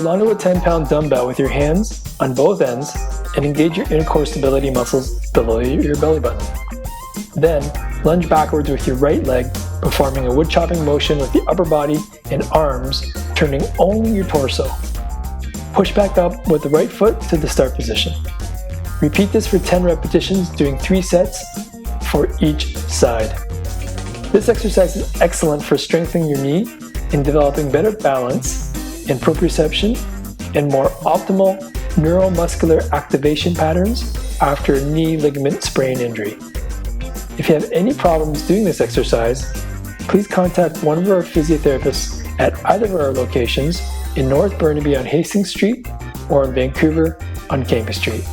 Hold onto a 10-pound dumbbell with your hands on both ends and engage your intercore stability muscles below your belly button. Then, lunge backwards with your right leg, performing a wood chopping motion with the upper body and arms, turning only your torso. Push back up with the right foot to the start position. Repeat this for 10 repetitions, doing 3 sets for each side. This exercise is excellent for strengthening your knee and developing better balance and proprioception and more optimal neuromuscular activation patterns after a knee ligament sprain injury. If you have any problems doing this exercise, please contact one of our physiotherapists at either of our locations in North Burnaby on Hastings Street or in Vancouver on Cambie Street.